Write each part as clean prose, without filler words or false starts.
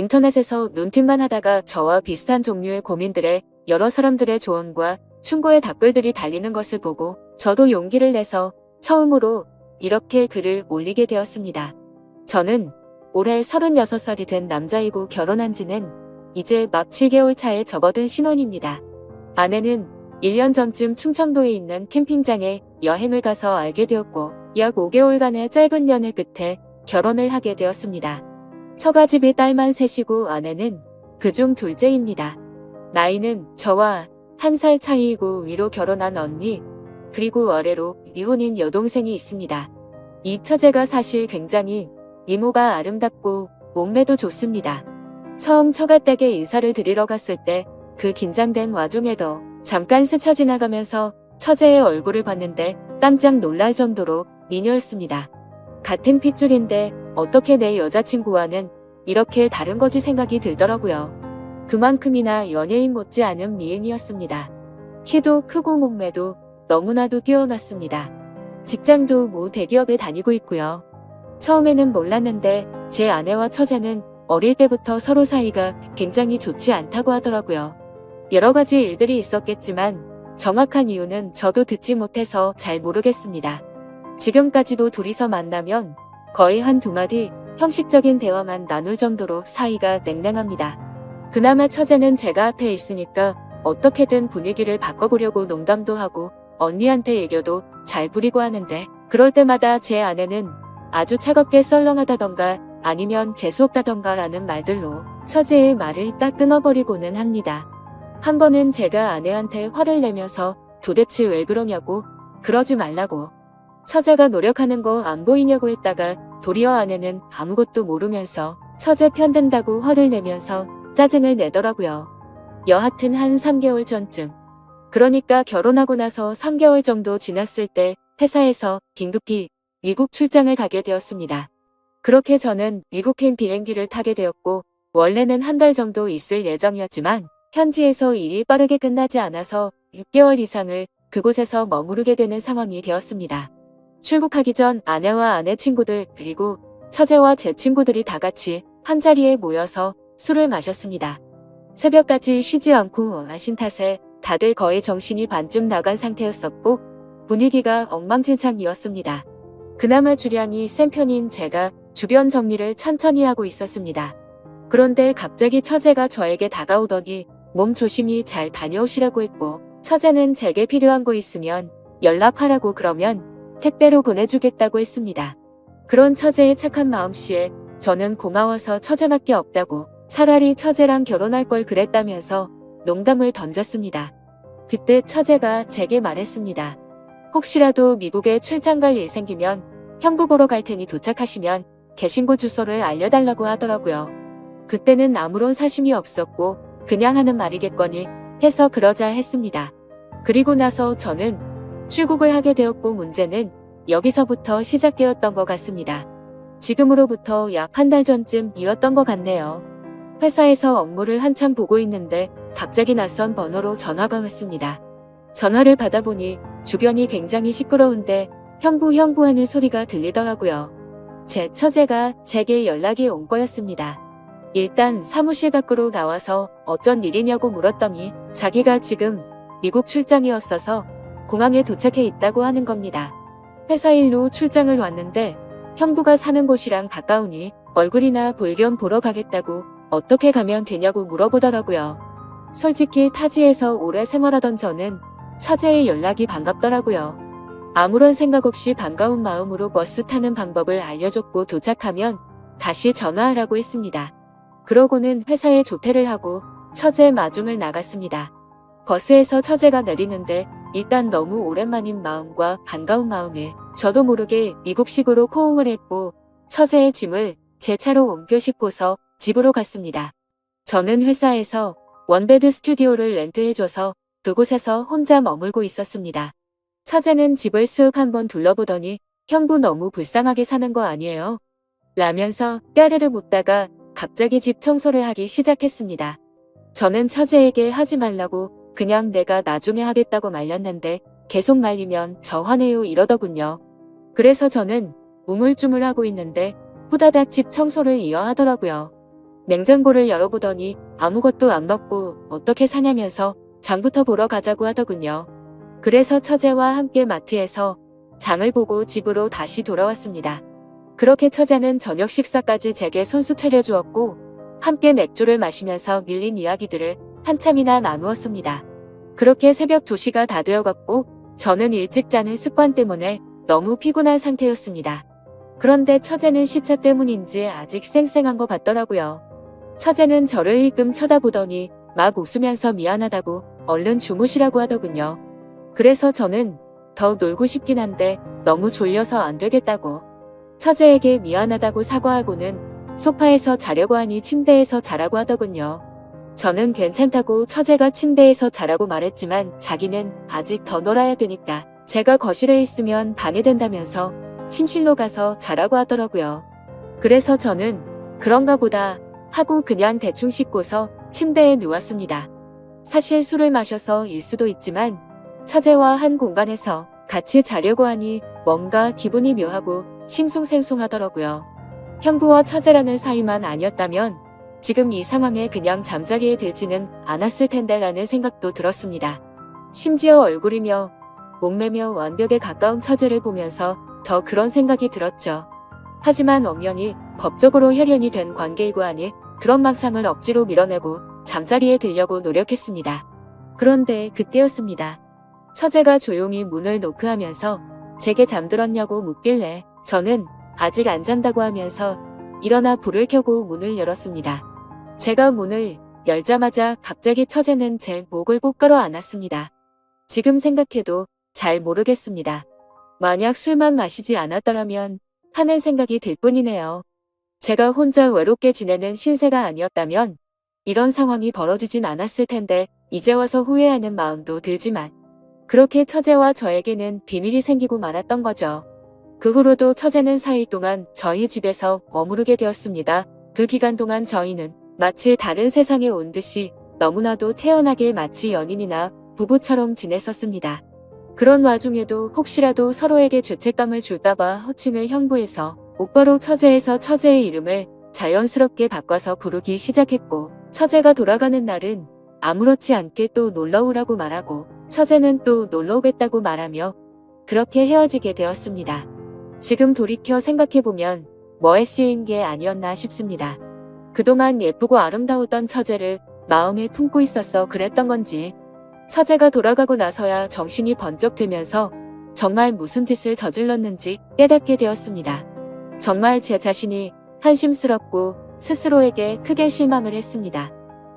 인터넷에서 눈팅만 하다가 저와 비슷한 종류의 고민들에 여러 사람들의 조언과 충고의 답글들이 달리는 것을 보고 저도 용기를 내서 처음으로 이렇게 글을 올리게 되었습니다. 저는 올해 36살이 된 남자이고 결혼한 지는 이제 막 7개월 차에 접어든 신혼입니다. 아내는 1년 전쯤 충청도에 있는 캠핑장에 여행을 가서 알게 되었고 약 5개월간의 짧은 연애 끝에 결혼을 하게 되었습니다. 처가집이 딸만 셋이고 아내는 그중 둘째입니다. 나이는 저와 1살 차이이고 위로 결혼한 언니 그리고 아래로 미혼인 여동생이 있습니다. 이 처제가 사실 굉장히 미모가 아름답고 몸매도 좋습니다. 처음 처가댁에 인사를 드리러 갔을 때 그 긴장된 와중에도 잠깐 스쳐 지나가면서 처제의 얼굴을 봤는데 깜짝 놀랄 정도로 미녀였습니다. 같은 핏줄인데 어떻게 내 여자친구와는 이렇게 다른 거지 생각이 들더라고요. 그만큼이나 연예인 못지않은 미인이었습니다. 키도 크고 몸매도 너무나도 뛰어났습니다. 직장도 모 대기업에 다니고 있고요. 처음에는 몰랐는데 제 아내와 처제는 어릴 때부터 서로 사이가 굉장히 좋지 않다고 하더라고요. 여러 가지 일들이 있었겠지만 정확한 이유는 저도 듣지 못해서 잘 모르겠습니다. 지금까지도 둘이서 만나면 거의 한두 마디 형식적인 대화만 나눌 정도로 사이가 냉랭합니다. 그나마 처제는 제가 앞에 있으니까 어떻게든 분위기를 바꿔보려고 농담도 하고 언니한테 애교도 잘 부리고 하는데 그럴 때마다 제 아내는 아주 차갑게 썰렁하다던가 아니면 재수없다던가 라는 말들로 처제의 말을 딱 끊어버리고는 합니다. 한 번은 제가 아내한테 화를 내면서 도대체 왜 그러냐고 그러지 말라고 처제가 노력하는 거 안 보이냐고 했다가 도리어 아내는 아무것도 모르면서 처제 편든다고 화를 내면서 짜증을 내더라고요. 여하튼 한 3개월 전쯤 그러니까 결혼하고 나서 3개월 정도 지났을 때 회사에서 긴급히 미국 출장을 가게 되었습니다. 그렇게 저는 미국행 비행기를 타게 되었고 원래는 한 달 정도 있을 예정이었지만 현지에서 일이 빠르게 끝나지 않아서 6개월 이상을 그곳에서 머무르게 되는 상황이 되었습니다. 출국하기 전 아내와 아내 친구들 그리고 처제와 제 친구들이 다 같이 한자리에 모여서 술을 마셨습니다. 새벽까지 쉬지 않고 마신 탓에 다들 거의 정신이 반쯤 나간 상태였었고 분위기가 엉망진창이었습니다. 그나마 주량이 센 편인 제가 주변 정리를 천천히 하고 있었습니다. 그런데 갑자기 처제가 저에게 다가오더니 몸 조심히 잘 다녀오시라고 했고 처제는 제게 필요한 거 있으면 연락하라고 그러면 택배로 보내주겠다고 했습니다. 그런 처제의 착한 마음씨에 저는 고마워서 처제밖에 없다고 차라리 처제랑 결혼할 걸 그랬다면서 농담을 던졌습니다. 그때 처제가 제게 말했습니다. 혹시라도 미국에 출장 갈 일 생기면 형부 보러 갈 테니 도착하시면 계신 곳 주소를 알려달라고 하더라고요. 그때는 아무런 사심이 없었고 그냥 하는 말이겠거니 해서 그러자 했습니다. 그리고 나서 저는 출국을 하게 되었고 문제는 여기서부터 시작되었던 것 같습니다. 지금으로부터 약 한 달 전쯤이었던 것 같네요. 회사에서 업무를 한창 보고 있는데 갑자기 낯선 번호로 전화가 왔습니다. 전화를 받아보니 주변이 굉장히 시끄러운데 형부 하는 소리가 들리더라고요. 제 처제가 제게 연락이 온 거였습니다. 일단 사무실 밖으로 나와서 어쩐 일이냐고 물었더니 자기가 지금 미국 출장이었어서 공항에 도착해 있다고 하는 겁니다. 회사 일로 출장을 왔는데 형부가 사는 곳이랑 가까우니 얼굴이나 볼 겸 보러 가겠다고 어떻게 가면 되냐고 물어보더라고요. 솔직히 타지에서 오래 생활하던 저는 처제의 연락이 반갑더라고요. 아무런 생각 없이 반가운 마음으로 버스 타는 방법을 알려줬고 도착하면 다시 전화하라고 했습니다. 그러고는 회사에 조퇴를 하고 처제 마중을 나갔습니다. 버스에서 처제가 내리는데 일단 너무 오랜만인 마음과 반가운 마음에 저도 모르게 미국식으로 포옹을 했고 처제의 짐을 제 차로 옮겨 싣고서 집으로 갔습니다. 저는 회사에서 원베드 스튜디오를 렌트해줘서 그곳에서 혼자 머물고 있었습니다. 처제는 집을 쓱 한번 둘러보더니 형부 너무 불쌍하게 사는 거 아니에요? 라면서 까르르 묻다가 갑자기 집 청소를 하기 시작했습니다. 저는 처제에게 하지 말라고 그냥 내가 나중에 하겠다고 말렸는데 계속 말리면 저 화내요 이러더군요. 그래서 저는 우물쭈물하고 있는데 후다닥 집 청소를 이어하더라고요. 냉장고를 열어보더니 아무것도 안 먹고 어떻게 사냐면서 장부터 보러 가자고 하더군요. 그래서 처제와 함께 마트에서 장을 보고 집으로 다시 돌아왔습니다. 그렇게 처제는 저녁 식사까지 제게 손수 차려주었고 함께 맥주를 마시면서 밀린 이야기들을 한참이나 나누었습니다. 그렇게 새벽 2시가 다 되어갔고 저는 일찍 자는 습관 때문에 너무 피곤한 상태였습니다. 그런데 처제는 시차 때문인지 아직 쌩쌩한 것 같더라고요. 처제는 저를 힐끔 쳐다보더니 막 웃으면서 미안하다고 얼른 주무시라고 하더군요. 그래서 저는 더 놀고 싶긴 한데 너무 졸려서 안 되겠다고 처제에게 미안하다고 사과하고는 소파에서 자려고 하니 침대에서 자라고 하더군요. 저는 괜찮다고 처제가 침대에서 자라고 말했지만 자기는 아직 더 놀아야 되니까 제가 거실에 있으면 방해된다면서 침실로 가서 자라고 하더라고요. 그래서 저는 그런가 보다 하고 그냥 대충 씻고서 침대에 누웠습니다. 사실 술을 마셔서일 수도 있지만 처제와 한 공간에서 같이 자려고 하니 뭔가 기분이 묘하고 싱숭생숭하더라고요. 형부와 처제라는 사이만 아니었다면 지금 이 상황에 그냥 잠자리에 들지는 않았을 텐데 라는 생각도 들었습니다. 심지어 얼굴이며 몸매며 완벽에 가까운 처제를 보면서 더 그런 생각이 들었죠. 하지만 엄연히 법적으로 혈연이 된 관계이고 하니 그런 망상을 억지로 밀어내고 잠자리에 들려고 노력했습니다. 그런데 그때였습니다. 처제가 조용히 문을 노크하면서 제게 잠들었냐고 묻길래 저는 아직 안 잔다고 하면서 일어나 불을 켜고 문을 열었습니다. 제가 문을 열자마자 갑자기 처제는 제 목을 꼭 끌어안았습니다. 지금 생각해도 잘 모르겠습니다. 만약 술만 마시지 않았더라면 하는 생각이 들 뿐이네요. 제가 혼자 외롭게 지내는 신세가 아니었다면 이런 상황이 벌어지진 않았을 텐데 이제 와서 후회하는 마음도 들지만 그렇게 처제와 저에게는 비밀이 생기고 말았던 거죠. 그 후로도 처제는 4일 동안 저희 집에서 머무르게 되었습니다. 그 기간 동안 저희는 마치 다른 세상에 온 듯이 너무나도 태연하게 마치 연인이나 부부처럼 지냈었습니다. 그런 와중에도 혹시라도 서로에게 죄책감을 줄까봐 호칭을 형부에서 오빠로 처제에서 처제의 이름을 자연스럽게 바꿔서 부르기 시작했고 처제가 돌아가는 날은 아무렇지 않게 또 놀러오라고 말하고 처제는 또 놀러오겠다고 말하며 그렇게 헤어지게 되었습니다. 지금 돌이켜 생각해보면 뭐에 쓰인 게 아니었나 싶습니다. 그동안 예쁘고 아름다웠던 처제를 마음에 품고 있었어 그랬던 건지 처제가 돌아가고 나서야 정신이 번쩍 들면서 정말 무슨 짓을 저질렀는지 깨닫게 되었습니다. 정말 제 자신이 한심스럽고 스스로에게 크게 실망을 했습니다.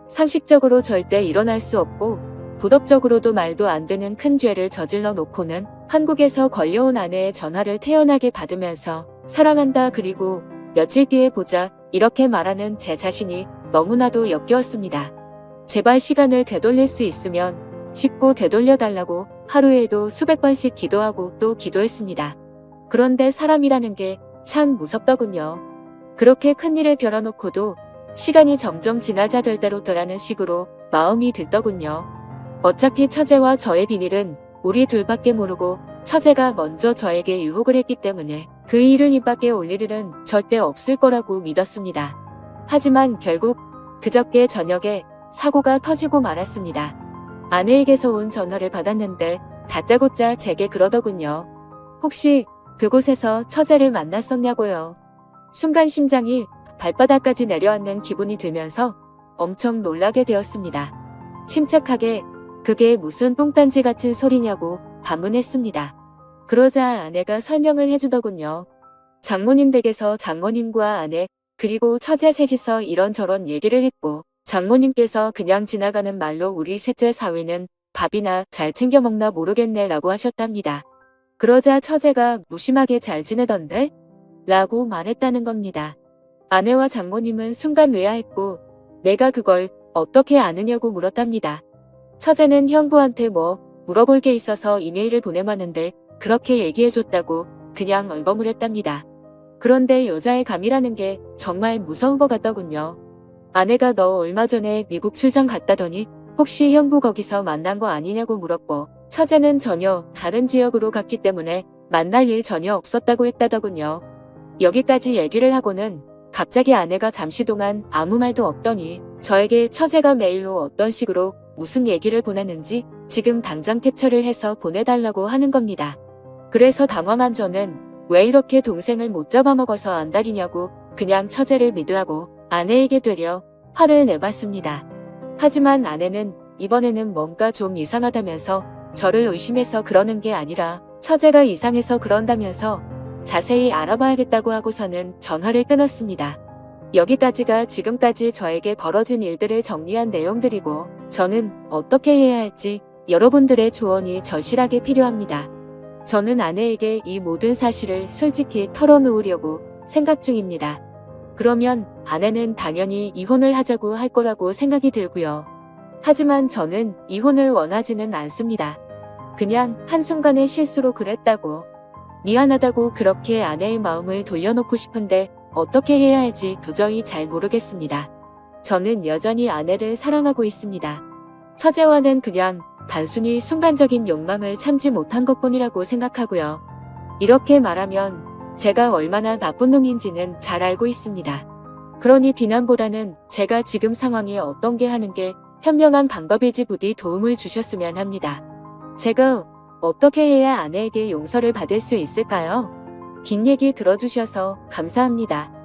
상식적으로 절대 일어날 수 없고 도덕적으로도 말도 안 되는 큰 죄를 저질러 놓고는 한국에서 걸려온 아내의 전화를 태연하게 받으면서 사랑한다 그리고 며칠 뒤에 보자 이렇게 말하는 제 자신이 너무나도 역겨웠습니다. 제발 시간을 되돌릴 수 있으면 쉽고 되돌려달라고 하루에도 수백 번씩 기도하고 또 기도했습니다. 그런데 사람이라는 게 참 무섭더군요. 그렇게 큰일을 벼러놓고도 시간이 점점 지나자 될 대로 더라는 식으로 마음이 들더군요. 어차피 처제와 저의 비밀은 우리 둘밖에 모르고 처제가 먼저 저에게 유혹을 했기 때문에 그 일을 입 밖에 올릴 일은 절대 없을 거라고 믿었습니다. 하지만 결국 그저께 저녁에 사고가 터지고 말았습니다. 아내에게서 온 전화를 받았는데 다짜고짜 제게 그러더군요. 혹시 그곳에서 처제를 만났었냐고요. 순간 심장이 발바닥까지 내려앉는 기분이 들면서 엄청 놀라게 되었습니다. 침착하게 그게 무슨 똥단지 같은 소리냐고 반문했습니다. 그러자 아내가 설명을 해주더군요. 장모님 댁에서 장모님과 아내 그리고 처제 셋이서 이런저런 얘기를 했고 장모님께서 그냥 지나가는 말로 우리 셋째 사위는 밥이나 잘 챙겨 먹나 모르겠네 라고 하셨답니다. 그러자 처제가 무심하게 잘 지내던데? 라고 말했다는 겁니다. 아내와 장모님은 순간 의아했고 내가 그걸 어떻게 아느냐고 물었답니다. 처제는 형부한테 뭐 물어볼 게 있어서 이메일을 보내봤는데 그렇게 얘기해줬다고 그냥 얼버무렸답니다. 그런데 여자의 감이라는 게 정말 무서운 것 같더군요. 아내가 너 얼마 전에 미국 출장 갔다더니 혹시 형부 거기서 만난 거 아니냐고 물었고 처제는 전혀 다른 지역으로 갔기 때문에 만날 일 전혀 없었다고 했다더군요. 여기까지 얘기를 하고는 갑자기 아내가 잠시 동안 아무 말도 없더니 저에게 처제가 메일로 어떤 식으로 무슨 얘기를 보냈는지 지금 당장 캡처를 해서 보내달라고 하는 겁니다. 그래서 당황한 저는 왜 이렇게 동생을 못 잡아먹어서 안달이냐고 그냥 처제를 믿으라고 아내에게 되려 화를 내봤습니다. 하지만 아내는 이번에는 뭔가 좀 이상하다면서 저를 의심해서 그러는 게 아니라 처제가 이상해서 그런다면서 자세히 알아봐야겠다고 하고서는 전화를 끊었습니다. 여기까지가 지금까지 저에게 벌어진 일들을 정리한 내용들이고 저는 어떻게 해야 할지 여러분들의 조언이 절실하게 필요합니다. 저는 아내에게 이 모든 사실을 솔직히 털어놓으려고 생각 중입니다. 그러면 아내는 당연히 이혼을 하자고 할 거라고 생각이 들고요. 하지만 저는 이혼을 원하지는 않습니다. 그냥 한순간의 실수로 그랬다고 미안하다고 그렇게 아내의 마음을 돌려놓고 싶은데 어떻게 해야 할지 도저히 잘 모르겠습니다. 저는 여전히 아내를 사랑하고 있습니다. 처제와는 그냥 단순히 순간적인 욕망을 참지 못한 것뿐이라고 생각하고요. 이렇게 말하면 제가 얼마나 나쁜 놈인지는 잘 알고 있습니다. 그러니 비난보다는 제가 지금 상황이 어떤 게 하는 게 현명한 방법일지 부디 도움을 주셨으면 합니다. 제가 어떻게 해야 아내에게 용서를 받을 수 있을까요? 긴 얘기 들어주셔서 감사합니다.